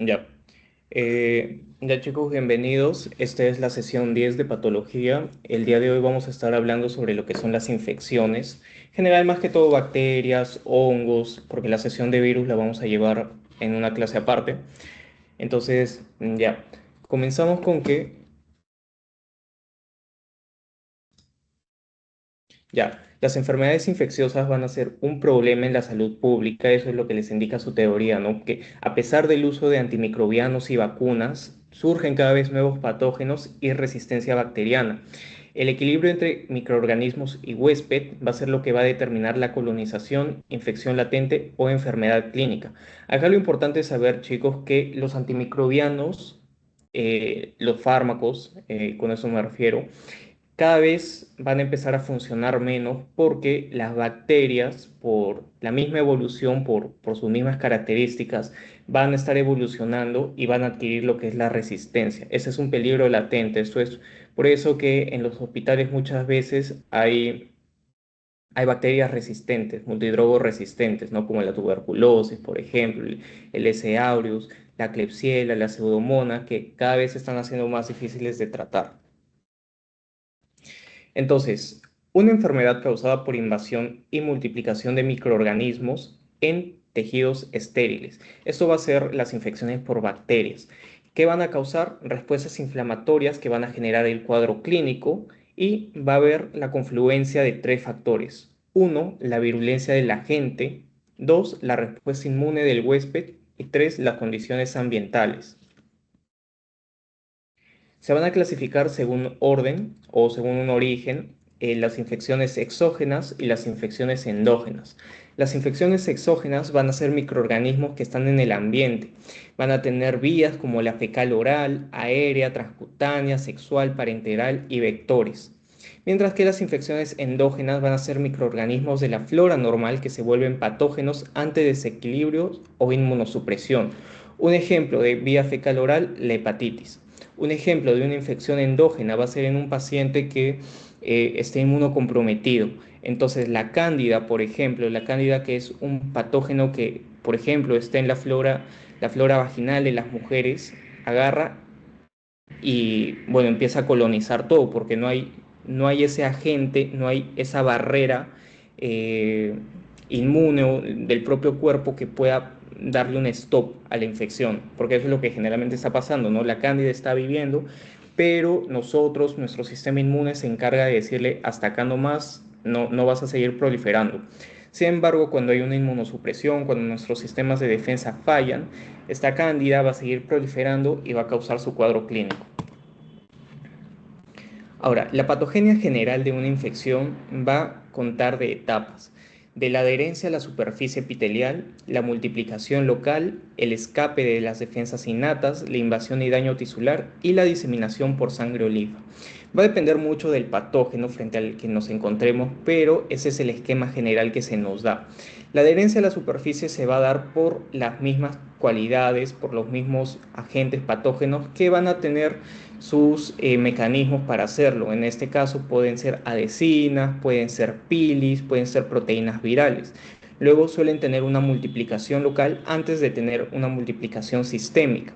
Ya. Ya chicos, bienvenidos. Esta es la sesión 10 de patología. El día de hoy vamos a estar hablando sobre lo que son las infecciones. En general, más que todo bacterias, hongos, porque la sesión de virus la vamos a llevar en una clase aparte. Entonces, ya. Comenzamos con que ya, las enfermedades infecciosas van a ser un problema en la salud pública, eso es lo que les indica su teoría, ¿no? Que a pesar del uso de antimicrobianos y vacunas, surgen cada vez nuevos patógenos y resistencia bacteriana. El equilibrio entre microorganismos y huésped va a ser lo que va a determinar la colonización, infección latente o enfermedad clínica. Acá lo importante es saber, chicos, que los antimicrobianos, los fármacos, con eso me refiero, cada vez van a empezar a funcionar menos porque las bacterias, por la misma evolución, por sus mismas características, van a estar evolucionando y van a adquirir lo que es la resistencia. Ese es un peligro latente. Esto es por eso que en los hospitales muchas veces hay bacterias resistentes, multidrogos resistentes, ¿no? Como la tuberculosis, por ejemplo, el S. aureus, la Klebsiella, la pseudomonas, que cada vez se están haciendo más difíciles de tratar. Entonces, una enfermedad causada por invasión y multiplicación de microorganismos en tejidos estériles. Esto va a ser las infecciones por bacterias, que van a causar respuestas inflamatorias que van a generar el cuadro clínico y va a haber la confluencia de tres factores. Uno, la virulencia del agente. Dos, la respuesta inmune del huésped. Y tres, las condiciones ambientales. Se van a clasificar según orden o según un origen las infecciones exógenas y las infecciones endógenas. Las infecciones exógenas van a ser microorganismos que están en el ambiente. Van a tener vías como la fecal oral, aérea, transcutánea, sexual, parenteral y vectores. Mientras que las infecciones endógenas van a ser microorganismos de la flora normal que se vuelven patógenos ante desequilibrios o inmunosupresión. Un ejemplo de vía fecal oral, la hepatitis. Un ejemplo de una infección endógena va a ser en un paciente que esté inmunocomprometido. Entonces, la cándida, por ejemplo, la cándida que es un patógeno que, por ejemplo, está en la flora vaginal de las mujeres, agarra y, bueno, empieza a colonizar todo porque no hay ese agente, no hay esa barrera eh, inmune del propio cuerpo que pueda darle un stop a la infección, porque eso es lo que generalmente está pasando, ¿no? La cándida está viviendo, pero nosotros, nuestro sistema inmune se encarga de decirle hasta acá no más, no, no vas a seguir proliferando. Sin embargo, cuando hay una inmunosupresión, cuando nuestros sistemas de defensa fallan, esta cándida va a seguir proliferando y va a causar su cuadro clínico. Ahora, la patogenia general de una infección va a contar de etapas, de la adherencia a la superficie epitelial, la multiplicación local, el escape de las defensas innatas, la invasión y daño tisular y la diseminación por sangre o linfa. Va a depender mucho del patógeno frente al que nos encontremos, pero ese es el esquema general que se nos da. La adherencia a la superficie se va a dar por las mismas cualidades, por los mismos agentes patógenos que van a tener sus mecanismos para hacerlo. En este caso pueden ser adhesinas, pueden ser pilis, pueden ser proteínas virales. Luego suelen tener una multiplicación local antes de tener una multiplicación sistémica.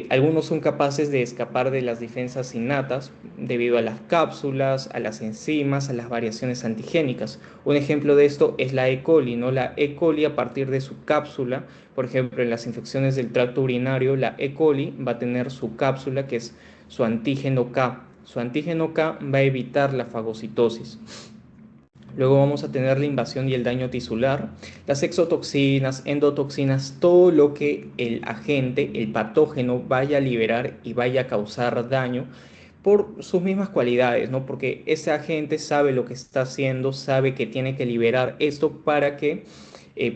Algunos son capaces de escapar de las defensas innatas debido a las cápsulas, a las enzimas, a las variaciones antigénicas. Un ejemplo de esto es la E. coli, ¿no? La E. coli a partir de su cápsula, por ejemplo, en las infecciones del tracto urinario, la E. coli va a tener su cápsula que es su antígeno K. Su antígeno K va a evitar la fagocitosis. Luego vamos a tener la invasión y el daño tisular, las exotoxinas, endotoxinas, todo lo que el agente, el patógeno, vaya a liberar y vaya a causar daño por sus mismas cualidades, ¿no? Porque ese agente sabe lo que está haciendo, sabe que tiene que liberar esto para que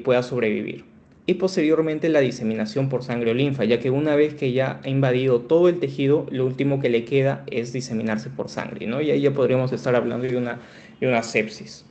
pueda sobrevivir. Y posteriormente la diseminación por sangre o linfa, ya que una vez que ya ha invadido todo el tejido, lo último que le queda es diseminarse por sangre, ¿no? Y ahí ya podríamos estar hablando de una sepsis.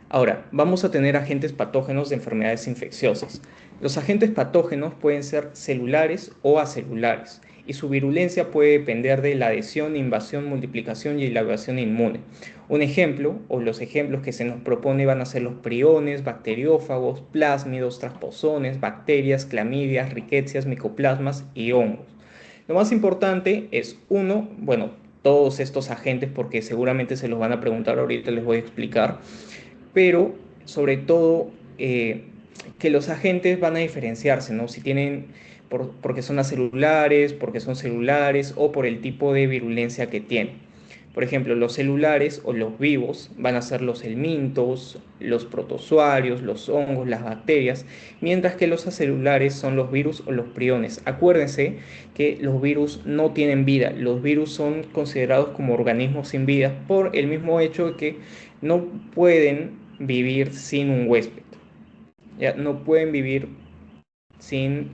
Ahora, vamos a tener agentes patógenos de enfermedades infecciosas. Los agentes patógenos pueden ser celulares o acelulares y su virulencia puede depender de la adhesión, invasión, multiplicación y la evasión inmune. Un ejemplo, o los ejemplos que se nos propone van a ser los priones, bacteriófagos, plásmidos, transposones, bacterias, clamidias, ricketsias, micoplasmas y hongos. Lo más importante es, uno, bueno, todos estos agentes, porque seguramente se los van a preguntar ahorita, les voy a explicar, pero sobre todo que los agentes van a diferenciarse, ¿no? Si tienen, porque son acelulares, porque son celulares o por el tipo de virulencia que tienen. Por ejemplo, los celulares o los vivos van a ser los helmintos, los protozoarios, los hongos, las bacterias, mientras que los acelulares son los virus o los priones. Acuérdense que los virus no tienen vida, los virus son considerados como organismos sin vida por el mismo hecho de que no pueden vivir sin un huésped, ya no pueden vivir sin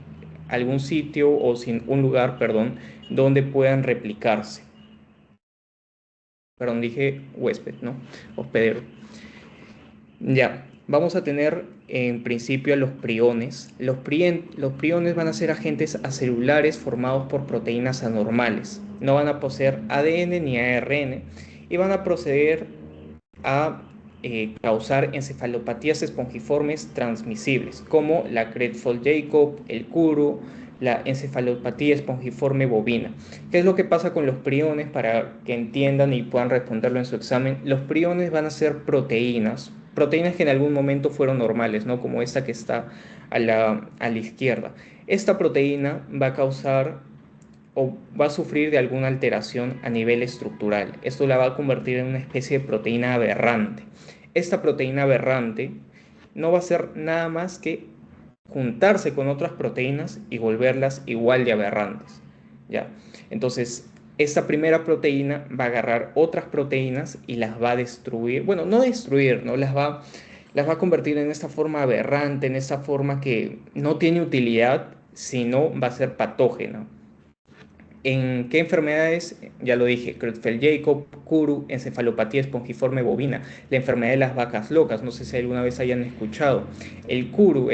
algún sitio o sin un lugar, perdón, donde puedan replicarse. Perdón, dije huésped, ¿no? Hospedero. Ya, vamos a tener en principio a los priones. Los priones van a ser agentes acelulares formados por proteínas anormales. No van a poseer ADN ni ARN y van a proceder a causar encefalopatías espongiformes transmisibles, como la Creutzfeldt-Jakob, el Kuru, la encefalopatía espongiforme bovina. ¿Qué es lo que pasa con los priones? Para que entiendan y puedan responderlo en su examen, los priones van a ser proteínas, proteínas que en algún momento fueron normales, ¿no? Como esta que está a la izquierda. Esta proteína va a causar o va a sufrir de alguna alteración a nivel estructural. Esto la va a convertir en una especie de proteína aberrante. Esta proteína aberrante no va a hacer nada más que juntarse con otras proteínas y volverlas igual de aberrantes. ¿Ya? Entonces, esta primera proteína va a agarrar otras proteínas y las va a destruir. Bueno, no destruir, ¿no? Las va a convertir en esta forma aberrante, en esta forma que no tiene utilidad, sino va a ser patógena. ¿En qué enfermedades? Ya lo dije, Creutzfeldt-Jakob, Kuru, encefalopatía espongiforme bovina, la enfermedad de las vacas locas, no sé si alguna vez hayan escuchado. El Kuru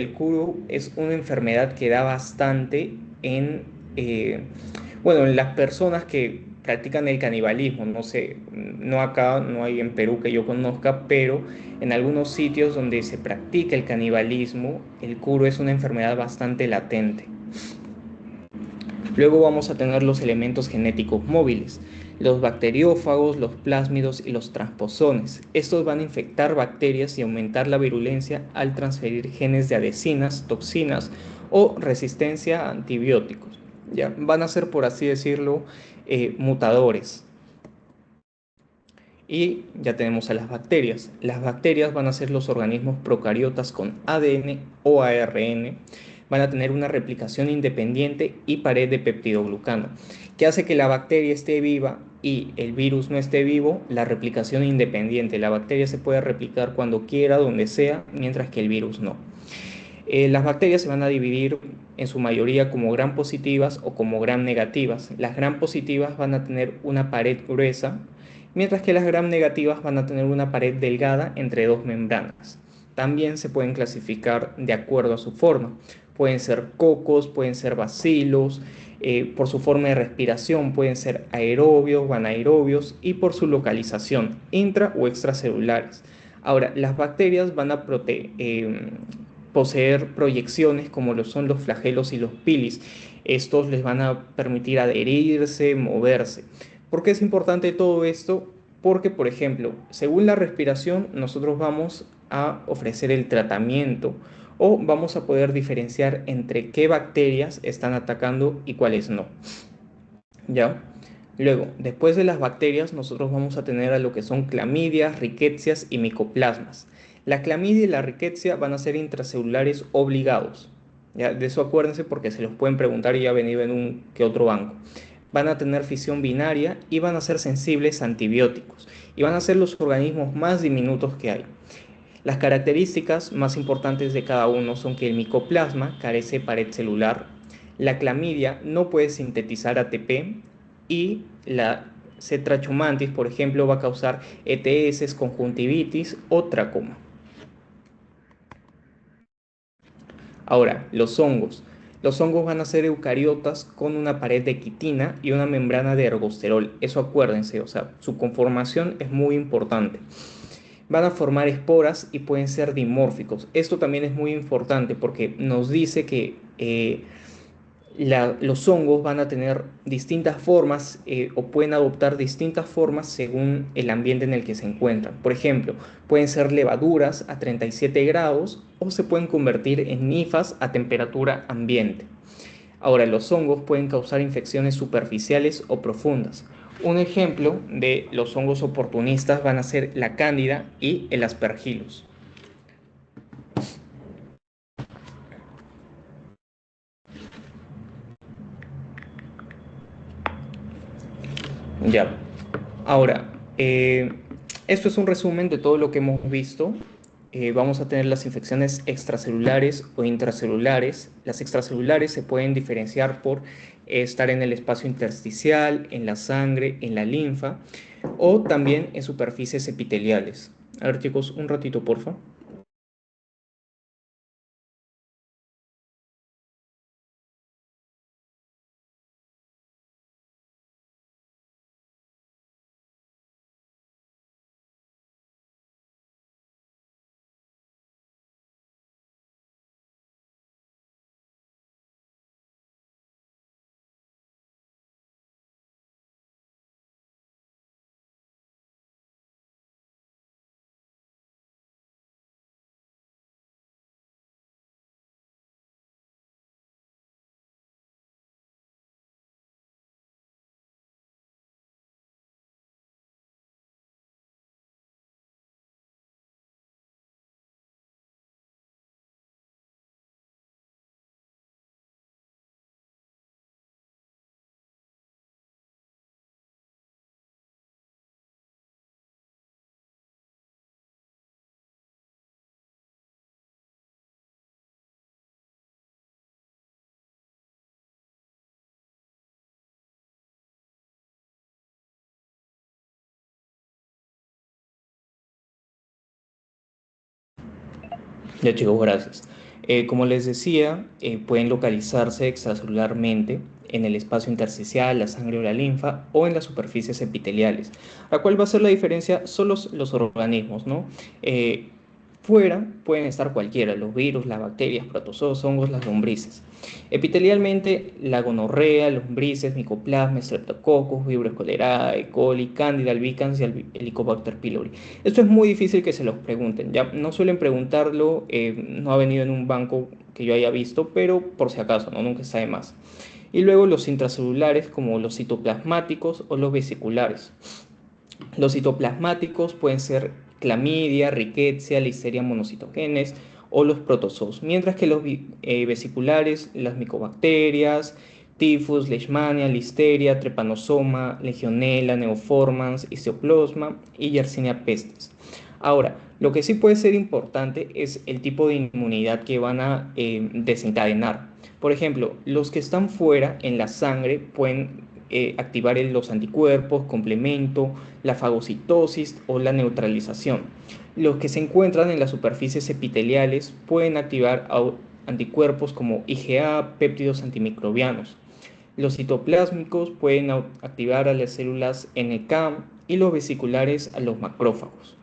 es una enfermedad que da bastante en las personas que practican el canibalismo, no sé, no acá, no hay en Perú que yo conozca, pero en algunos sitios donde se practica el canibalismo, el Kuru es una enfermedad bastante latente. Luego vamos a tener los elementos genéticos móviles, los bacteriófagos, los plásmidos y los transposones. Estos van a infectar bacterias y aumentar la virulencia al transferir genes de adhesinas, toxinas o resistencia a antibióticos. ¿Ya? Van a ser, por así decirlo, mutadores. Y ya tenemos a las bacterias. Las bacterias van a ser los organismos procariotas con ADN o ARN. Van a tener una replicación independiente y pared de peptidoglucano, que hace que la bacteria esté viva y el virus no esté vivo. La replicación independiente. La bacteria se puede replicar cuando quiera, donde sea, mientras que el virus no. Las bacterias se van a dividir en su mayoría como gram positivas o como gram negativas. Las gram positivas van a tener una pared gruesa, mientras que las gram negativas van a tener una pared delgada entre dos membranas. También se pueden clasificar de acuerdo a su forma. Pueden ser cocos, pueden ser bacilos, por su forma de respiración pueden ser aerobios o anaerobios y por su localización, intra o extracelulares. Ahora, las bacterias van a poseer proyecciones como lo son los flagelos y los pilis. Estos les van a permitir adherirse, moverse. ¿Por qué es importante todo esto? Porque, por ejemplo, según la respiración, nosotros vamos a ofrecer el tratamiento o vamos a poder diferenciar entre qué bacterias están atacando y cuáles no. ¿Ya? Luego, después de las bacterias, nosotros vamos a tener a lo que son clamidias, rickettsias y micoplasmas. La clamidia y la rickettsia van a ser intracelulares obligados. ¿Ya? De eso acuérdense porque se los pueden preguntar y ya ha venido en un que otro banco. Van a tener fisión binaria y van a ser sensibles a antibióticos. Y van a ser los organismos más diminutos que hay. Las características más importantes de cada uno son que el micoplasma carece de pared celular, la clamidia no puede sintetizar ATP y la cetrachomantis, por ejemplo, va a causar ETS, conjuntivitis o tracoma. Ahora, los hongos. Los hongos van a ser eucariotas con una pared de quitina y una membrana de ergosterol. Eso acuérdense, o sea, su conformación es muy importante. Van a formar esporas y pueden ser dimórficos. Esto también es muy importante porque nos dice que los hongos van a tener distintas formas o pueden adoptar distintas formas según el ambiente en el que se encuentran. Por ejemplo, pueden ser levaduras a 37 grados o se pueden convertir en ninfas a temperatura ambiente. Ahora, los hongos pueden causar infecciones superficiales o profundas. Un ejemplo de los hongos oportunistas van a ser la cándida y el aspergillus. Ya. Ahora, esto es un resumen de todo lo que hemos visto. Vamos a tener las infecciones extracelulares o intracelulares. Las extracelulares se pueden diferenciar por estar en el espacio intersticial, en la sangre, en la linfa o también en superficies epiteliales. A ver, chicos, un ratito, porfa. Ya chicos, gracias. Como les decía, pueden localizarse extracelularmente en el espacio intersticial, la sangre o la linfa o en las superficies epiteliales. ¿A cuál va a ser la diferencia? Son los organismos, ¿no? Fuera pueden estar cualquiera, los virus, las bacterias, protozoos, hongos, las lombrices. Epitelialmente, la gonorrea, lombrices, micoplasma, streptococcus, vibrio cholerae, E. coli, cándida albicans y helicobacter pylori. Esto es muy difícil que se los pregunten, ya no suelen preguntarlo, no ha venido en un banco que yo haya visto, pero por si acaso, ¿no? Nunca está de más. Y luego los intracelulares como los citoplasmáticos o los vesiculares. Los citoplasmáticos pueden ser clamidia, rickettsia, listeria monocitogenes o los protozoos, mientras que los vesiculares, las micobacterias, tifus, leishmania, listeria, trepanosoma, legionella, neoformans, histioplosma y yersinia pestis. Ahora, lo que sí puede ser importante es el tipo de inmunidad que van a desencadenar. Por ejemplo, los que están fuera en la sangre pueden activar los anticuerpos, complemento, la fagocitosis o la neutralización. Los que se encuentran en las superficies epiteliales pueden activar anticuerpos como IgA, péptidos antimicrobianos. Los citoplásmicos pueden activar a las células NK y los vesiculares a los macrófagos.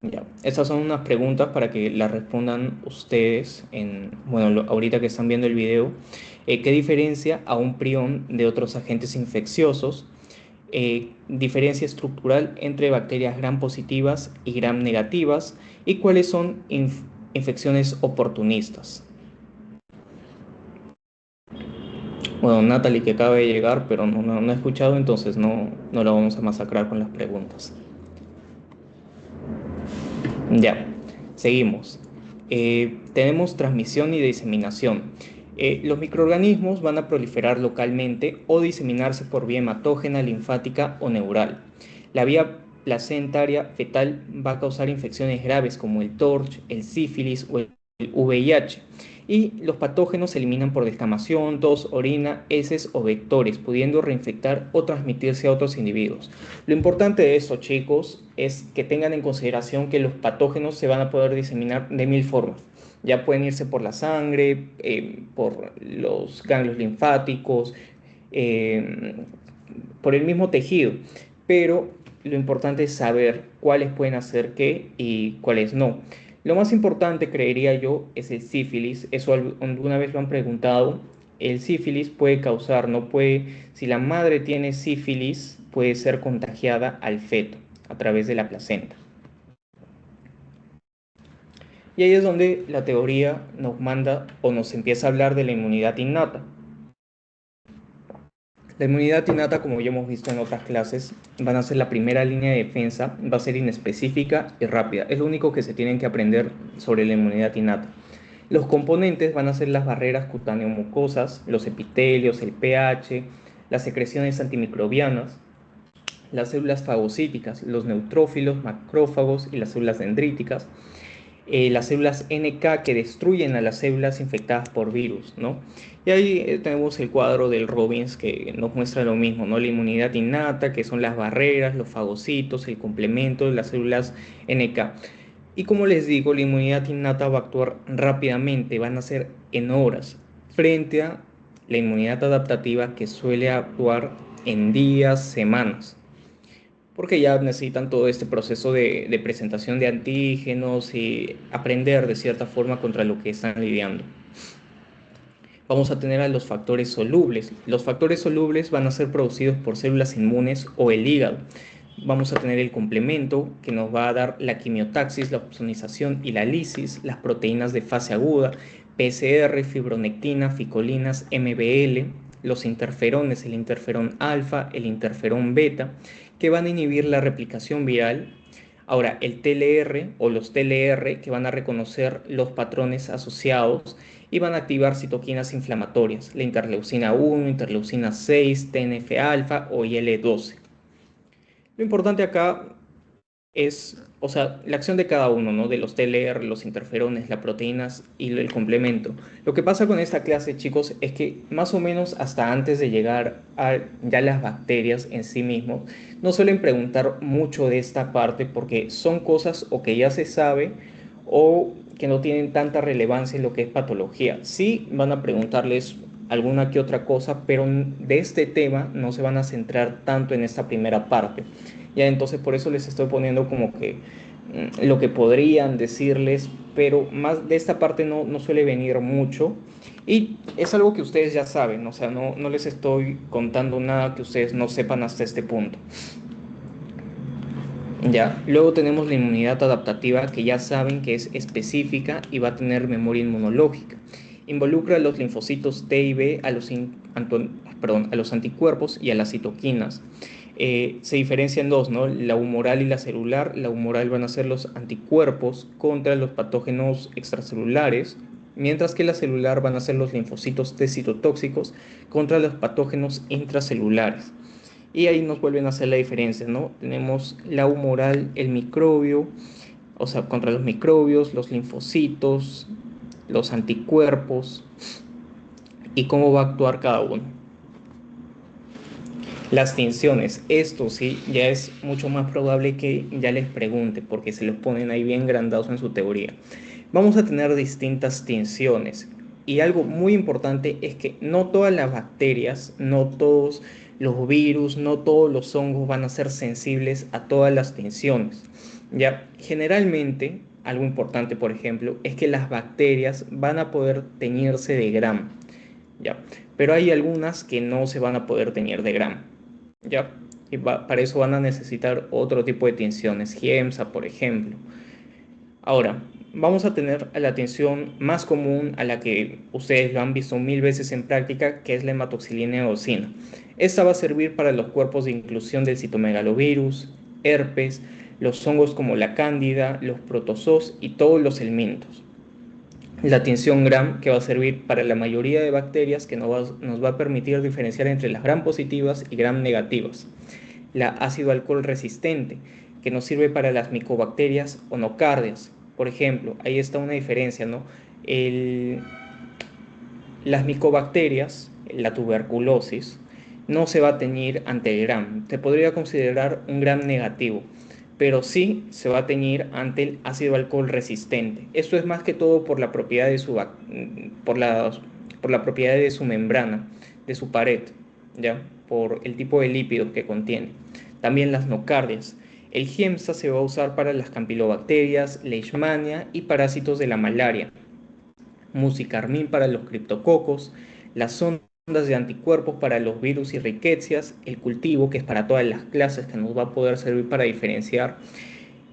Ya, estas son unas preguntas para que las respondan ustedes bueno, ahorita que están viendo el video. ¿Qué diferencia a un prión de otros agentes infecciosos? Diferencia estructural entre bacterias gram positivas y gram negativas y cuáles son infecciones oportunistas. Bueno, Natalie que acaba de llegar, pero no ha escuchado, entonces no la vamos a masacrar con las preguntas. Ya, seguimos. Tenemos transmisión y diseminación. Los microorganismos van a proliferar localmente o diseminarse por vía hematógena, linfática o neural. La vía placentaria fetal va a causar infecciones graves como el TORCH, el sífilis o el VIH. Y los patógenos se eliminan por descamación, tos, orina, heces o vectores, pudiendo reinfectar o transmitirse a otros individuos. Lo importante de esto, chicos, es que tengan en consideración que los patógenos se van a poder diseminar de mil formas. Ya pueden irse por la sangre, por los ganglios linfáticos, eh, por el mismo tejido, pero lo importante es saber cuáles pueden hacer qué y cuáles no. Lo más importante, creería yo, es el sífilis. Eso alguna vez lo han preguntado. El sífilis puede causar, no puede, si la madre tiene sífilis, puede ser contagiada al feto a través de la placenta. Y ahí es donde la teoría nos manda o nos empieza a hablar de la inmunidad innata. La inmunidad innata, como ya hemos visto en otras clases, van a ser la primera línea de defensa, va a ser inespecífica y rápida. Es lo único que se tienen que aprender sobre la inmunidad innata. Los componentes van a ser las barreras cutáneo-mucosas, los epitelios, el pH, las secreciones antimicrobianas, las células fagocíticas, los neutrófilos, macrófagos y las células dendríticas, las células NK que destruyen a las células infectadas por virus, ¿no? Y ahí tenemos el cuadro del Robbins que nos muestra lo mismo, ¿no? La inmunidad innata, que son las barreras, los fagocitos, el complemento de las células NK. Y como les digo, la inmunidad innata va a actuar rápidamente, van a ser en horas, frente a la inmunidad adaptativa que suele actuar en días, semanas, porque ya necesitan todo este proceso de presentación de antígenos y aprender de cierta forma contra lo que están lidiando. Vamos a tener a los factores solubles. Los factores solubles van a ser producidos por células inmunes o el hígado. Vamos a tener el complemento que nos va a dar la quimiotaxis, la opsonización y la lisis, las proteínas de fase aguda, PCR, fibronectina, ficolinas, MBL, los interferones, el interferón alfa, el interferón beta, que van a inhibir la replicación viral. Ahora, el TLR o los TLR que van a reconocer los patrones asociados y van a activar citoquinas inflamatorias, la interleucina 1, interleucina 6, TNF-alfa o IL-12. Lo importante acá es, o sea, la acción de cada uno, ¿no? De los TLR, los interferones, las proteínas y el complemento. Lo que pasa con esta clase, chicos, es que más o menos hasta antes de llegar a ya las bacterias en sí mismos, no suelen preguntar mucho de esta parte porque son cosas o que ya se sabe o que no tienen tanta relevancia en lo que es patología. Sí van a preguntarles alguna que otra cosa, pero de este tema no se van a centrar tanto en esta primera parte. Ya entonces por eso les estoy poniendo como que lo que podrían decirles, pero más de esta parte no suele venir mucho. Y es algo que ustedes ya saben, o sea, no les estoy contando nada que ustedes no sepan hasta este punto. Ya, luego tenemos la inmunidad adaptativa que ya saben que es específica y va a tener memoria inmunológica. Involucra a los linfocitos T y B, a los anticuerpos y a las citoquinas. Se diferencian dos, ¿no? La humoral y la celular. La humoral van a ser los anticuerpos contra los patógenos extracelulares, mientras que la celular van a ser los linfocitos T citotóxicos contra los patógenos intracelulares. Y ahí nos vuelven a hacer la diferencia, ¿no? Tenemos la humoral, el microbio, o sea, contra los microbios, los linfocitos, los anticuerpos y cómo va a actuar cada uno. Las tinciones, esto sí, ya es mucho más probable que ya les pregunte porque se los ponen ahí bien grandados en su teoría. Vamos a tener distintas tinciones y algo muy importante es que no todas las bacterias, no todos los virus, no todos los hongos van a ser sensibles a todas las tinciones. Ya, generalmente, algo importante, por ejemplo, es que las bacterias van a poder teñirse de Gram, ya, pero hay algunas que no se van a poder teñir de Gram. Ya, y para eso van a necesitar otro tipo de tinciones, Giemsa, por ejemplo. Ahora, vamos a tener a la tinción más común, a la que ustedes lo han visto mil veces en práctica, que es la hematoxilina eosina. Esta va a servir para los cuerpos de inclusión del citomegalovirus, herpes, los hongos como la cándida, los protozoos y todos los helmintos. La tinción Gram, que va a servir para la mayoría de bacterias, que nos va a permitir diferenciar entre las Gram positivas y Gram negativas. La ácido alcohol resistente, que nos sirve para las micobacterias o nocardias. Por ejemplo, ahí está una diferencia, ¿no? Las micobacterias, la tuberculosis, no se va a teñir ante el Gram. Se podría considerar un Gram negativo, pero sí se va a teñir ante el ácido alcohol resistente. Esto es más que todo por la propiedad de por por la propiedad de su membrana, de su pared, ¿ya? Por el tipo de lípidos que contiene. También las nocardias. El Giemsa se va a usar para las campilobacterias, leishmania y parásitos de la malaria. Musicarmín para los criptococos, las ondas de anticuerpos para los virus y riquecias, el cultivo, que es para todas las clases, que nos va a poder servir para diferenciar,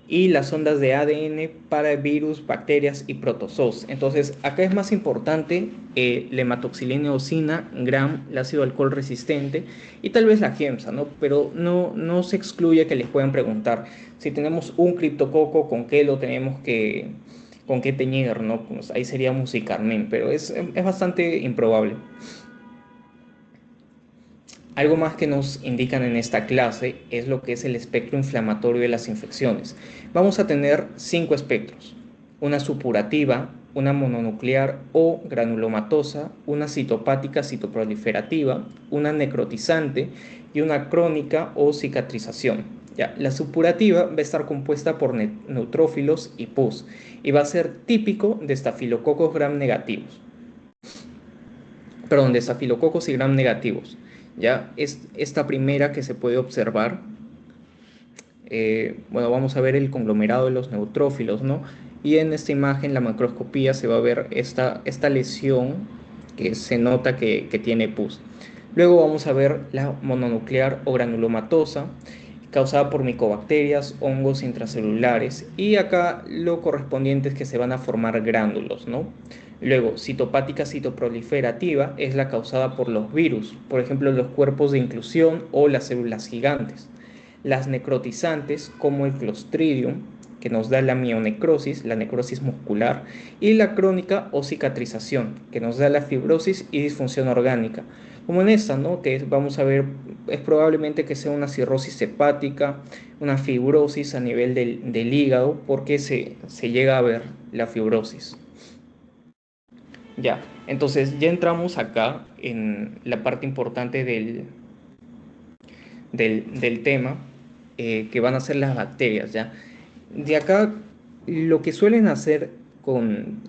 y las ondas de ADN para virus, bacterias y protozoos. Entonces, acá es más importante la hematoxilina eosina, Gram, el ácido alcohol resistente y tal vez la Giemsa, ¿no? Pero no se excluye que les puedan preguntar si tenemos un criptococo, con qué lo tenemos que, con qué teñir, ¿no? Pues ahí sería musicarmen, pero es bastante improbable. Algo más que nos indican en esta clase es lo que es el espectro inflamatorio de las infecciones. Vamos a tener 5 espectros: una supurativa, una mononuclear o granulomatosa, una citopática citoproliferativa, una necrotizante y una crónica o cicatrización. Ya, la supurativa va a estar compuesta por neutrófilos y pus y va a ser típico de estafilococos gram negativos, perdón, de estafilococos y gram negativos. Ya es esta primera que se puede observar. Bueno, vamos a ver el conglomerado de los neutrófilos, ¿no? Y en esta imagen, la macroscopía, se va a ver esta lesión que se nota que tiene pus. Luego vamos a ver la mononuclear o granulomatosa, causada por micobacterias, hongos intracelulares, y acá lo correspondiente es que se van a formar gránulos, ¿no? Luego, citopática citoproliferativa es la causada por los virus, por ejemplo, los cuerpos de inclusión o las células gigantes. Las necrotizantes, como el Clostridium, que nos da la mionecrosis, la necrosis muscular, y la crónica o cicatrización, que nos da la fibrosis y disfunción orgánica. Como en esta, ¿no? Que vamos a ver, es probablemente que sea una cirrosis hepática, una fibrosis a nivel del hígado, porque se llega a ver la fibrosis. Ya, entonces ya entramos acá en la parte importante del tema, que van a ser las bacterias, ¿ya? De acá, lo que suelen hacer con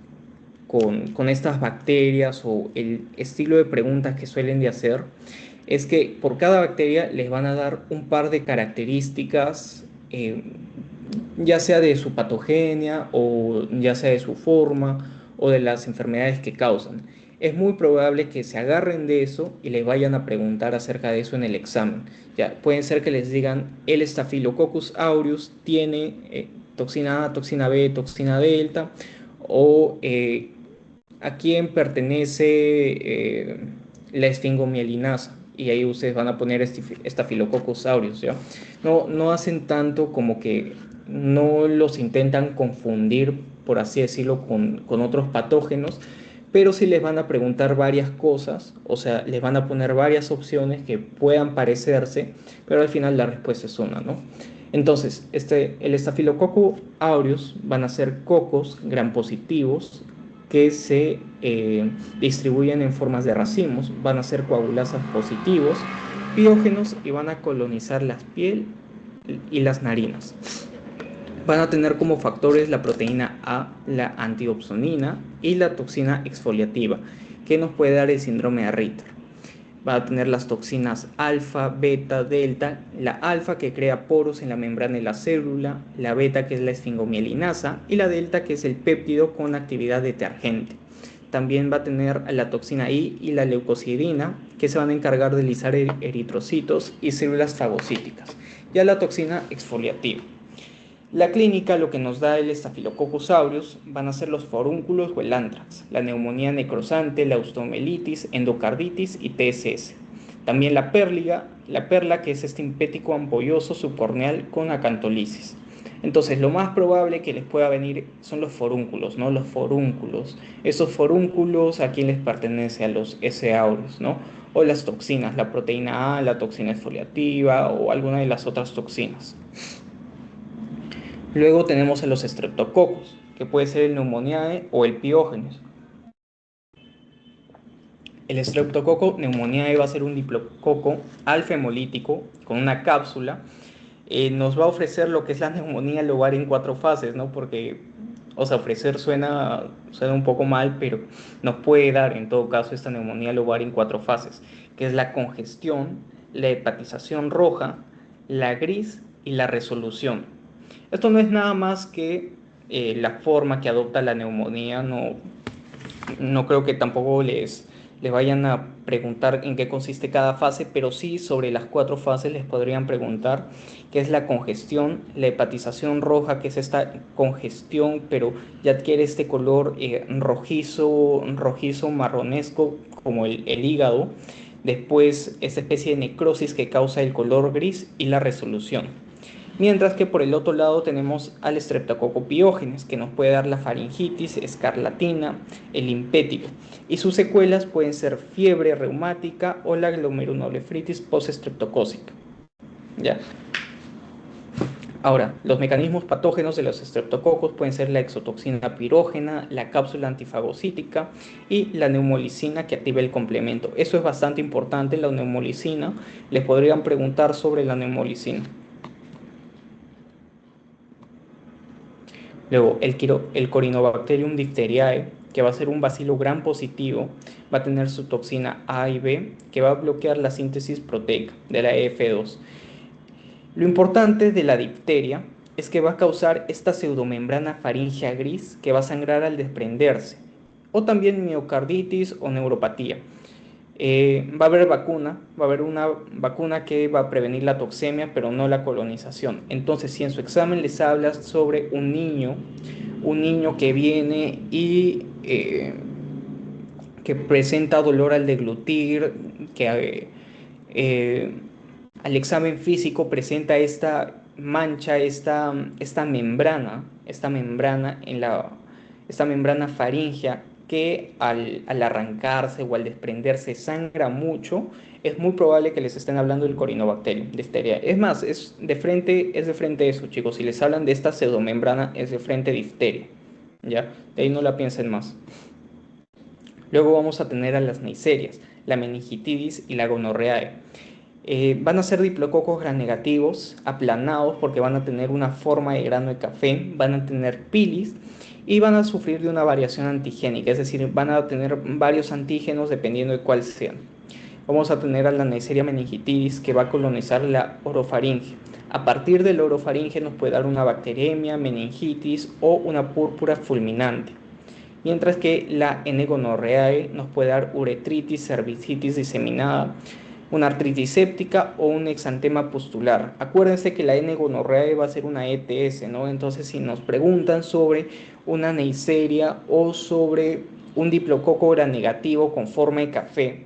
estas bacterias, o el estilo de preguntas que suelen de hacer, es que por cada bacteria les van a dar un par de características, ya sea de su patogenia o ya sea de su forma o de las enfermedades que causan. Es muy probable que se agarren de eso y les vayan a preguntar acerca de eso en el examen. Ya, pueden ser que les digan: el Staphylococcus aureus tiene toxina A, toxina B, toxina delta, o a quién pertenece la esfingomielinasa, y ahí ustedes van a poner Staphylococcus aureus, ¿ya? No hacen tanto, como que no los intentan confundir, por así decirlo, con otros patógenos, pero sí les van a preguntar varias cosas, o sea, les van a poner varias opciones que puedan parecerse, pero al final la respuesta es una, ¿no? Entonces, el Staphylococcus aureus van a ser cocos gram positivos que se distribuyen en formas de racimos, van a ser coagulasas positivos, piógenos, y van a colonizar la piel y las narinas. Van a tener como factores la proteína A, la antiopsonina y la toxina exfoliativa, que nos puede dar el síndrome de Ritter. Va a tener las toxinas alfa, beta, delta, la alfa, que crea poros en la membrana de la célula, la beta, que es la esfingomielinasa, y la delta, que es el péptido con actividad detergente. También va a tener la toxina I y la leucocidina, que se van a encargar de lisar eritrocitos y células fagocíticas. Ya la toxina exfoliativa. La clínica, lo que nos da el Staphylococcus aureus, van a ser los forúnculos o el anthrax, la neumonía necrosante, la osteomelitis, endocarditis y TSS. También la perla, que es este impético ampolloso subcorneal con acantolisis. Entonces, lo más probable que les pueda venir son los forúnculos, ¿no? Los forúnculos. Esos forúnculos, ¿a quién les pertenece? A los S. aureus, ¿no? O las toxinas, la proteína A, la toxina exfoliativa o alguna de las otras toxinas. Luego tenemos a los estreptococos, que puede ser el Pneumoniae o el Piógenes. El estreptococo pneumoniae va a ser un diplococo alfa hemolítico con una cápsula. Nos va a ofrecer lo que es la neumonía lobar en 4 fases, ¿no? Porque, o sea, ofrecer suena un poco mal, pero nos puede dar en todo caso esta neumonía lobar en 4 fases, que es la congestión, la hepatización roja, la gris y la resolución. Esto no es nada más que la forma que adopta la neumonía, no creo que tampoco les vayan a preguntar en qué consiste cada fase, pero sí sobre las 4 fases les podrían preguntar qué es la congestión, la hepatización roja, que es esta congestión, pero ya adquiere este color rojizo marronesco como el hígado. Después, esta especie de necrosis que causa el color gris y la resolución. Mientras que por el otro lado tenemos al Streptococcus pyogenes, que nos puede dar la faringitis, escarlatina, el impétigo. Y sus secuelas pueden ser fiebre reumática o la glomerulonefritis postestreptocócica. ¿Ya? Ahora, los mecanismos patógenos de los estreptococos pueden ser la exotoxina pirógena, la cápsula antifagocítica y la neumolicina que activa el complemento. Eso es bastante importante, la neumolicina. Les podrían preguntar sobre la neumolicina. Luego, el Corynebacterium diphtheriae, que va a ser un bacilo gram positivo, va a tener su toxina A y B, que va a bloquear la síntesis proteica de la EF2. Lo importante de la difteria es que va a causar esta pseudomembrana faríngea gris que va a sangrar al desprenderse, o también miocarditis o neuropatía. Va a haber va a haber una vacuna que va a prevenir la toxemia, pero no la colonización. Entonces, si en su examen les hablas sobre un niño que viene y que presenta dolor al deglutir, que al examen físico presenta esta mancha, esta membrana esta membrana faríngea que al arrancarse o al desprenderse sangra mucho, es muy probable que les estén hablando del Corynebacterium diphtheriae. Es más, es de frente eso, chicos. Si les hablan de esta pseudomembrana, es de frente difteria. ¿Ya? De ahí no la piensen más. Luego vamos a tener a las neiserias, la meningitis y la gonorreae. Van a ser diplococos grannegativos, aplanados porque van a tener una forma de grano de café, van a tener pilis y van a sufrir de una variación antigénica, es decir, van a tener varios antígenos dependiendo de cuál sean. Vamos a tener a la Neisseria meningitis que va a colonizar la orofaringe. A partir del orofaringe nos puede dar una bacteremia, meningitis o una púrpura fulminante. Mientras que la N. gonorrhoeae nos puede dar uretritis, cervicitis diseminada, una artritis séptica o un exantema pustular. Acuérdense que la N. gonorrhoeae va a ser una ETS, ¿no? Entonces, si nos preguntan sobre una Neisseria o sobre un diplococo granegativo con forma de café,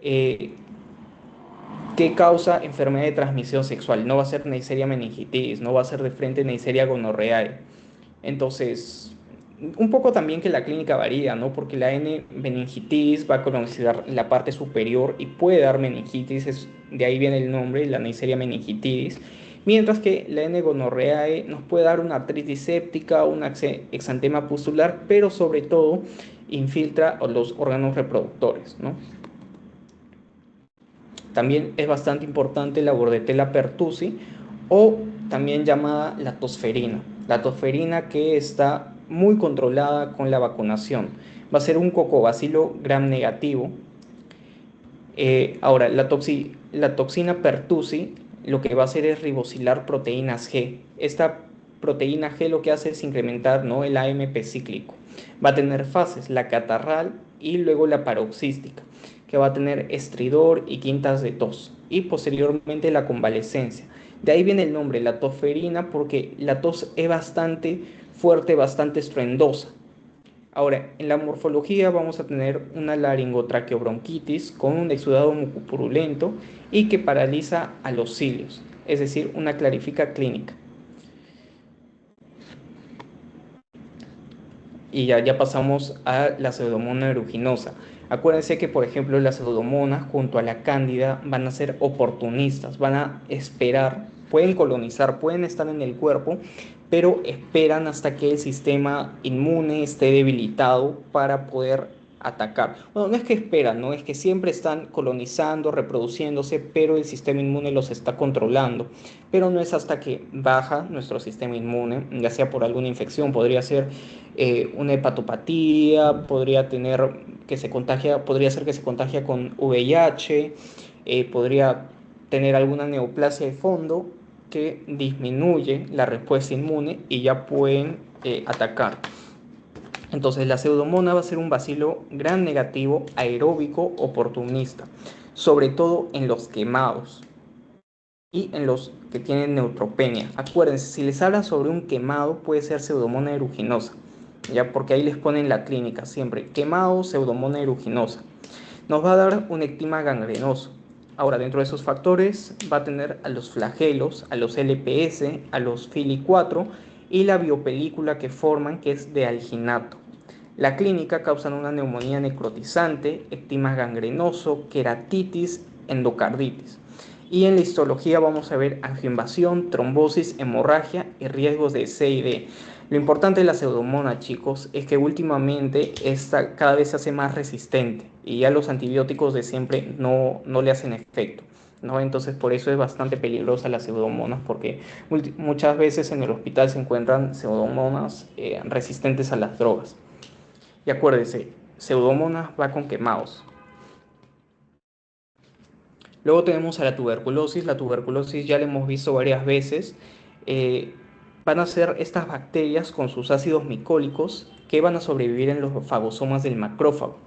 ¿qué causa enfermedad de transmisión sexual? No va a ser Neisseria meningitis, no va a ser de frente Neisseria gonorrhoeae. Entonces, un poco también que la clínica varía, ¿no? Porque la N meningitis va a colonizar la parte superior y puede dar meningitis, de ahí viene el nombre, la Neisseria meningitis. Mientras que la N. gonorrhoeae nos puede dar una artritis séptica, un exantema pustular, pero sobre todo infiltra los órganos reproductores, ¿no? También es bastante importante la Bordetella pertussi o también llamada la tosferina. La tosferina que está muy controlada con la vacunación. Va a ser un cocobacilo gram negativo. Ahora, la toxina pertussi lo que va a hacer es ribosilar proteínas G. Esta proteína G lo que hace es incrementar, ¿no?, el AMP cíclico. Va a tener fases, la catarral y luego la paroxística, que va a tener estridor y quintas de tos, y posteriormente la convalescencia. De ahí viene el nombre, la tosferina, porque la tos es bastante fuerte, bastante estruendosa. Ahora, en la morfología vamos a tener una laringotraqueobronquitis con un exudado mucopurulento y que paraliza a los cilios, es decir, una clarifica clínica. Y ya pasamos a la pseudomonas aeruginosa. Acuérdense que, por ejemplo, las pseudomonas junto a la cándida van a ser oportunistas, van a esperar, pueden colonizar, pueden estar en el cuerpo, pero esperan hasta que el sistema inmune esté debilitado para poder atacar. Bueno, no es que esperan, no es que siempre están colonizando, reproduciéndose, pero el sistema inmune los está controlando. Pero no es hasta que baja nuestro sistema inmune, ya sea por alguna infección, podría ser una hepatopatía, podría ser que se contagia con VIH, podría tener alguna neoplasia de fondo que disminuye la respuesta inmune y ya pueden atacar. Entonces la pseudomonas va a ser un bacilo gram negativo aeróbico oportunista, sobre todo en los quemados y en los que tienen neutropenia. Acuérdense, si les hablan sobre un quemado puede ser pseudomonas aeruginosa, ya porque ahí les ponen la clínica siempre, quemado, pseudomonas aeruginosa. Nos va a dar un ectima gangrenoso. Ahora, dentro de esos factores va a tener a los flagelos, a los LPS, a los FILI4 y la biopelícula que forman, que es de alginato. La clínica causan una neumonía necrotizante, ectima gangrenoso, queratitis, endocarditis. Y en la histología vamos a ver angioinvasión, trombosis, hemorragia y riesgos de CID. Lo importante de la pseudomonas, chicos, es que últimamente esta cada vez se hace más resistente y ya los antibióticos de siempre no le hacen efecto, ¿no? Entonces por eso es bastante peligrosa la pseudomonas, porque muchas veces en el hospital se encuentran pseudomonas resistentes a las drogas. Y acuérdense, pseudomonas va con quemados. Luego tenemos a la tuberculosis. La tuberculosis ya la hemos visto varias veces. Eh, Van a ser estas bacterias con sus ácidos micólicos que van a sobrevivir en los fagosomas del macrófago.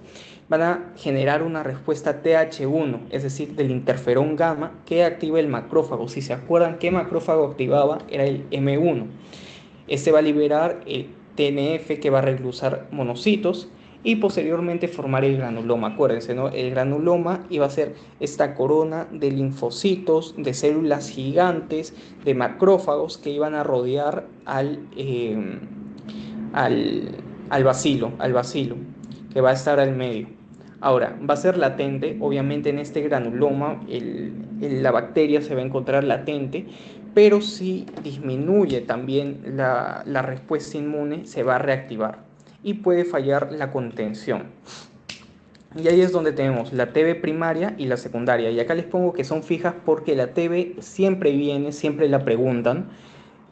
Van a generar una respuesta TH1, es decir, del interferón gamma que activa el macrófago. Si se acuerdan, ¿qué macrófago activaba? Era el M1. Este va a liberar el TNF que va a reclusar monocitos y posteriormente formar el granuloma. Acuérdense, ¿no? El granuloma iba a ser esta corona de linfocitos, de células gigantes, de macrófagos que iban a rodear al, al bacilo, que va a estar al medio. Ahora, va a ser latente, obviamente en este granuloma la bacteria se va a encontrar latente, pero si disminuye también la respuesta inmune, se va a reactivar y puede fallar la contención. Y ahí es donde tenemos la TB primaria y la secundaria. Y acá les pongo que son fijas porque la TB siempre viene, siempre la preguntan,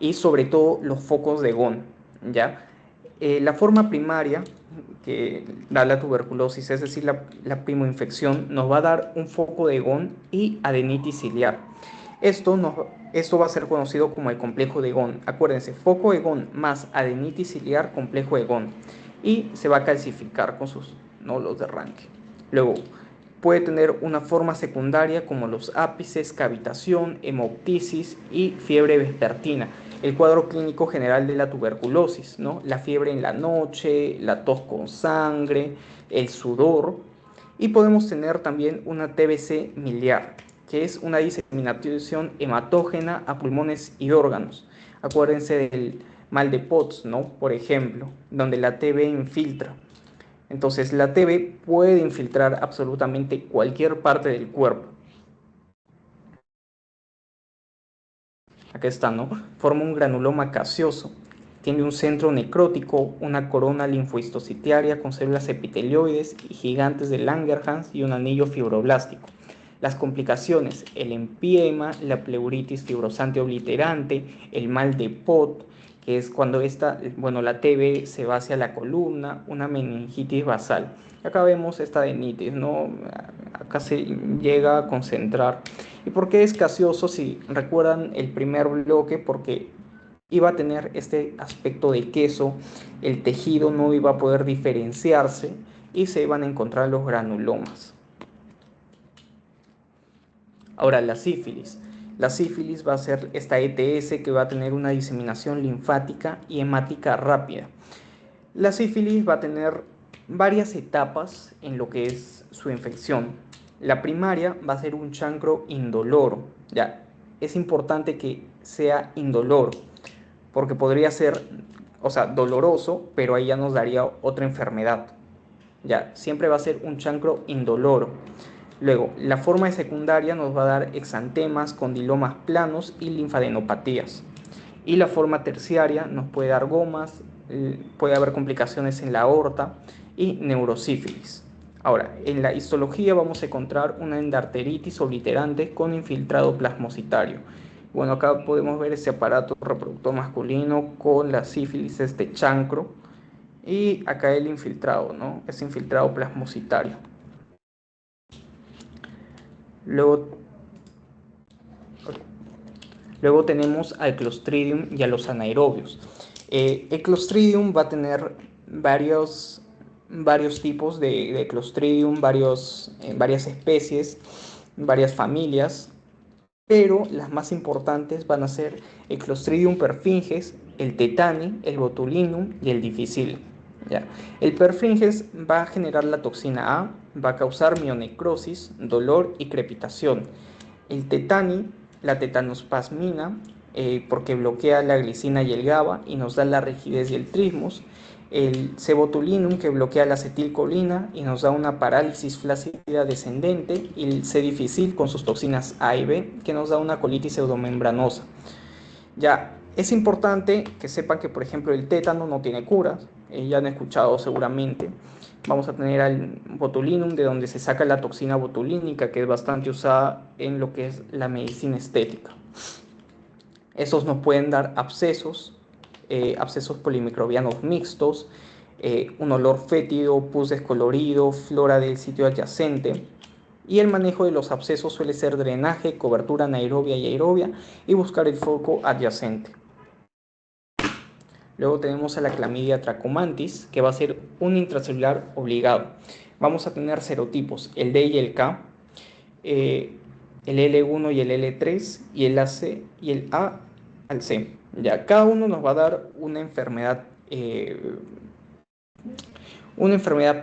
y sobre todo los focos de GON, ¿ya? La forma primaria que da la tuberculosis, es decir, la primoinfección, nos va a dar un foco de GON y adenitis ciliar. Esto va a ser conocido como el complejo de GON. Acuérdense, foco de GON más adenitis ciliar, complejo de GON. Y se va a calcificar con sus nódulos de arranque. Luego, puede tener una forma secundaria como los ápices, cavitación, hemoptisis y fiebre vespertina. El cuadro clínico general de la tuberculosis, ¿no? La fiebre en la noche, la tos con sangre, el sudor. Y podemos tener también una TBC miliar, que es una diseminación hematógena a pulmones y órganos. Acuérdense del mal de Potts, ¿no? Por ejemplo, donde la TB infiltra. Entonces la TB puede infiltrar absolutamente cualquier parte del cuerpo. Acá está, ¿no? Forma un granuloma caseoso. Tiene un centro necrótico, una corona linfohistocitiaria con células epitelioides y gigantes de Langerhans y un anillo fibroblástico. Las complicaciones, el empiema, la pleuritis fibrosante obliterante, el mal de Pot, que es cuando la TB se va hacia la columna, una meningitis basal. Acá vemos esta adenitis, ¿no? Acá se llega a concentrar. ¿Y por qué es gaseoso? Si recuerdan el primer bloque, porque iba a tener este aspecto de queso, el tejido no iba a poder diferenciarse y se iban a encontrar los granulomas. Ahora, la sífilis. La sífilis va a ser esta ETS que va a tener una diseminación linfática y hemática rápida. La sífilis va a tener varias etapas en lo que es su infección. La primaria va a ser un chancro indoloro. Ya, es importante que sea indoloro, porque podría ser, o sea, doloroso, pero ahí ya nos daría otra enfermedad. Ya, siempre va a ser un chancro indoloro. Luego, la forma de secundaria nos va a dar exantemas, condilomas planos y linfadenopatías. Y la forma terciaria nos puede dar gomas, puede haber complicaciones en la aorta y neurosífilis. Ahora, en la histología vamos a encontrar una endarteritis obliterante con infiltrado plasmocitario. Bueno, acá podemos ver ese aparato reproductor masculino con la sífilis, este chancro, y acá el infiltrado, ¿no? Es infiltrado plasmocitario. Luego tenemos al Clostridium y a los anaerobios. El Clostridium va a tener varios tipos de Clostridium, varias especies, varias familias, pero las más importantes van a ser el Clostridium perfringens, el tetani, el botulinum y el difficile. ¿Ya? El perfringens va a generar la toxina A, va a causar mionecrosis, dolor y crepitación. El tetani, la tetanospasmina, porque bloquea la glicina y el GABA y nos da la rigidez y el trismus. El cebotulinum, que bloquea la acetilcolina y nos da una parálisis flácida descendente. Y el C-dificil con sus toxinas A y B, que nos da una colitis pseudomembranosa. Ya, es importante que sepan que, por ejemplo, el tétano no tiene cura, ya han escuchado seguramente. Vamos a tener al botulinum, de donde se saca la toxina botulínica, que es bastante usada en lo que es la medicina estética. Esos nos pueden dar abscesos polimicrobianos mixtos, un olor fétido, pus descolorido, flora del sitio adyacente. Y el manejo de los abscesos suele ser drenaje, cobertura anaerobia y aerobia y buscar el foco adyacente. Luego tenemos a la clamidia trachomantis, que va a ser un intracelular obligado. Vamos a tener serotipos, el D y el K, el L1 y el L3, y el AC y el A al C. Ya, cada uno nos va a dar una enfermedad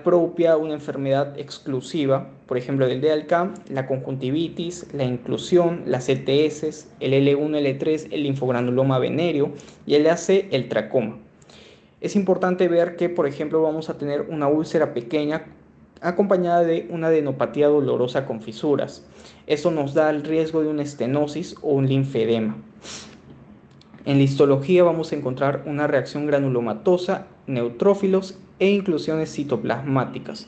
propia, una enfermedad exclusiva. Por ejemplo, del D al K, la conjuntivitis, la inclusión, las ETS, el L1, L3, el linfogranuloma venéreo y el AC, el tracoma. Es importante ver que, por ejemplo, vamos a tener una úlcera pequeña acompañada de una adenopatía dolorosa con fisuras. Eso nos da el riesgo de una estenosis o un linfedema. En la histología vamos a encontrar una reacción granulomatosa, neutrófilos e inclusiones citoplasmáticas.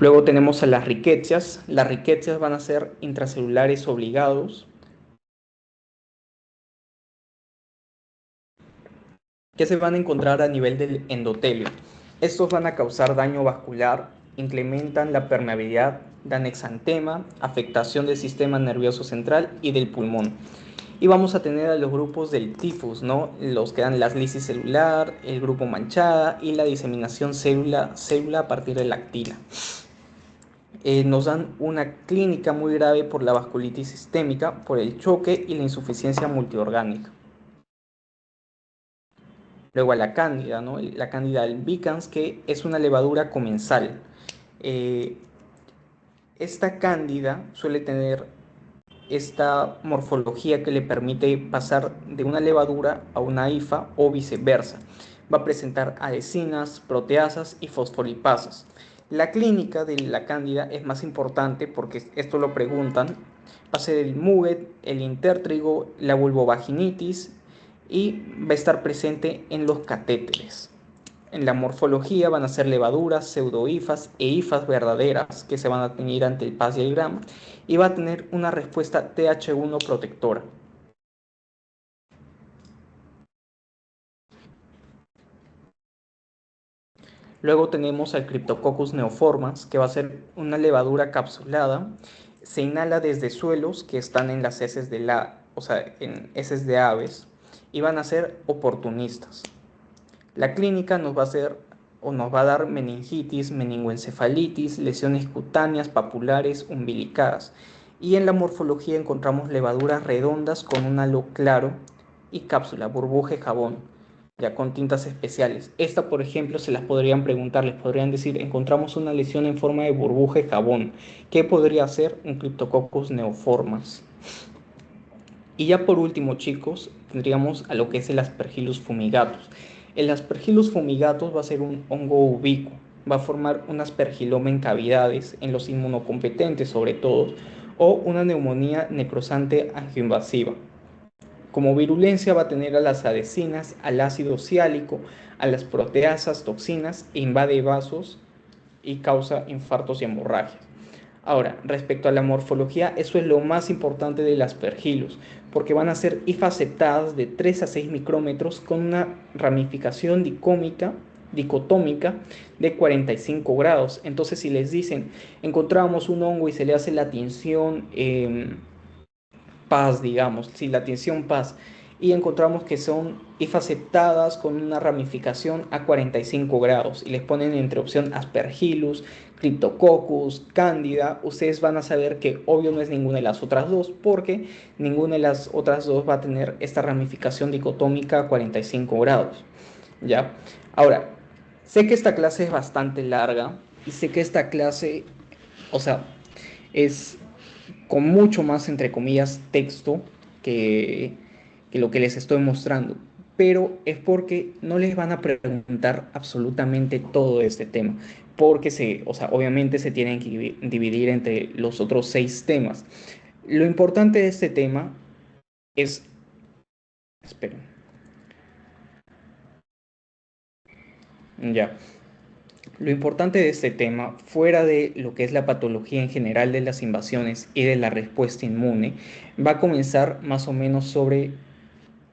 Luego tenemos a las riquecias. Las riquecias van a ser intracelulares obligados, que se van a encontrar a nivel del endotelio. Estos van a causar daño vascular, incrementan la permeabilidad, dan exantema, afectación del sistema nervioso central y del pulmón. Y vamos a tener a los grupos del tifus, ¿no? Los que dan la lisis celular, el grupo manchada y la diseminación célula a partir de la actina. Nos dan una clínica muy grave por la vasculitis sistémica, por el choque y la insuficiencia multiorgánica. Luego a la cándida, ¿no? La cándida albicans, que es una levadura comensal. Esta cándida suele tener esta morfología que le permite pasar de una levadura a una hifa o viceversa. Va a presentar adhesinas, proteasas y fosfolipasas. La clínica de la cándida es más importante porque esto lo preguntan. Va a ser el MUGET, el intértrigo, la vulvovaginitis y va a estar presente en los catéteres. En la morfología van a ser levaduras, pseudohifas e hifas verdaderas que se van a tener ante el PAS y el Gram, y va a tener una respuesta Th1 protectora. Luego tenemos al Cryptococcus neoformans, que va a ser una levadura capsulada. Se inhala desde suelos que están en las heces en heces de aves, y van a ser oportunistas. La clínica nos va a dar meningitis, meningoencefalitis, lesiones cutáneas, papulares, umbilicadas. Y en la morfología encontramos levaduras redondas con un halo claro y cápsula, burbuja y jabón, ya con tintas especiales. Esta, por ejemplo, se las podrían preguntar, les podrían decir, encontramos una lesión en forma de burbuja y jabón. ¿Qué podría ser un Cryptococcus neoformans? Y ya por último, chicos, tendríamos a lo que es el Aspergillus fumigatus. El Aspergillus fumigatus va a ser un hongo ubicuo, va a formar un aspergiloma en cavidades, en los inmunocompetentes sobre todo, o una neumonía necrosante angioinvasiva. Como virulencia va a tener a las adhesinas, al ácido ciálico, a las proteasas, toxinas, e invade vasos y causa infartos y hemorragias. Ahora, respecto a la morfología, eso es lo más importante del aspergillus, porque van a ser hifas septadas de 3 a 6 micrómetros con una ramificación dicotómica de 45 grados. Entonces, si les dicen, encontramos un hongo y se le hace la tinción paz, digamos, si la tinción paz, y encontramos que son hifas septadas con una ramificación a 45 grados y les ponen entre opción Aspergillus, Cryptococcus, Cándida, ustedes van a saber que obvio no es ninguna de las otras dos porque ninguna de las otras dos va a tener esta ramificación dicotómica a 45 grados, ¿ya? Ahora, sé que esta clase es bastante larga y sé que esta clase, o sea, es con mucho más, entre comillas, texto que, que lo que les estoy mostrando. Pero es porque no les van a preguntar absolutamente todo este tema, porque o sea, obviamente se tienen que dividir entre los otros 6 temas. Lo importante de este tema es, esperen, ya, lo importante de este tema, fuera de lo que es la patología en general de las invasiones y de la respuesta inmune, va a comenzar más o menos sobre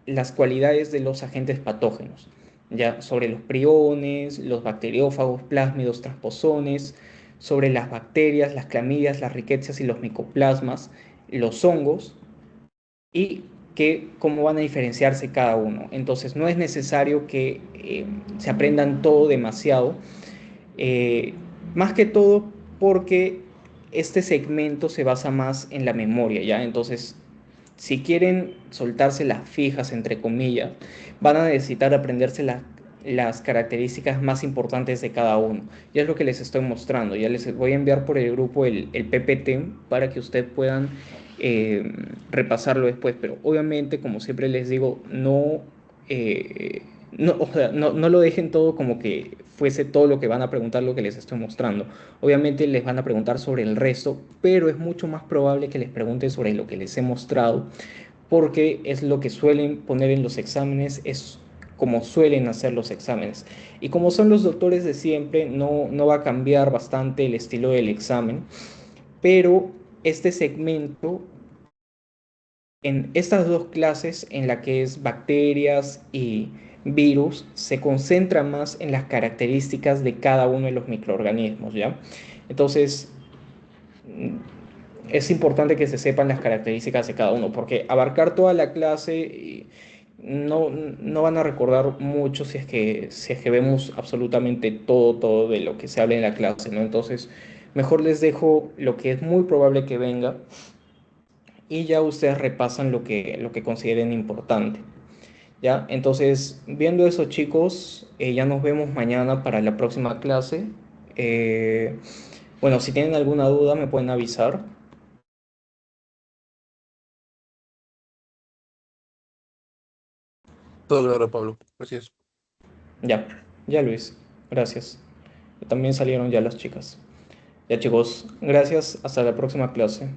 las cualidades de los agentes patógenos, ya sobre los priones, los bacteriófagos, plásmidos, transposones, sobre las bacterias, las clamidias, las riquecias y los micoplasmas, los hongos y cómo van a diferenciarse cada uno. Entonces no es necesario que se aprendan todo demasiado, eh, más que todo porque este segmento se basa más en la memoria, ¿ya? Entonces si quieren soltarse las fijas, entre comillas, van a necesitar aprenderse las características más importantes de cada uno. Ya es lo que les estoy mostrando. Ya les voy a enviar por el grupo el PPT para que ustedes puedan eh, repasarlo después. Pero obviamente, como siempre les digo, no, o sea, no lo dejen todo como que fuese todo lo que van a preguntar lo que les estoy mostrando. Obviamente les van a preguntar sobre el resto, pero es mucho más probable que les pregunten sobre lo que les he mostrado, porque es lo que suelen poner en los exámenes, es como suelen hacer los exámenes. Y como son los doctores de siempre, no va a cambiar bastante el estilo del examen, pero este segmento en estas dos clases, en la que es bacterias y virus, se concentra más en las características de cada uno de los microorganismos, ¿ya? Entonces, es importante que se sepan las características de cada uno, porque abarcar toda la clase no van a recordar mucho si es que vemos absolutamente todo de lo que se habla en la clase, ¿no? Entonces, mejor les dejo lo que es muy probable que venga y ya ustedes repasan lo que consideren importante. ¿Ya? Entonces, viendo eso, chicos, ya nos vemos mañana para la próxima clase. Eh, bueno, si tienen alguna duda, me pueden avisar. Todo claro, Pablo. Gracias. Ya, ya Luis, gracias. También salieron ya las chicas. Ya chicos, gracias, hasta la próxima clase.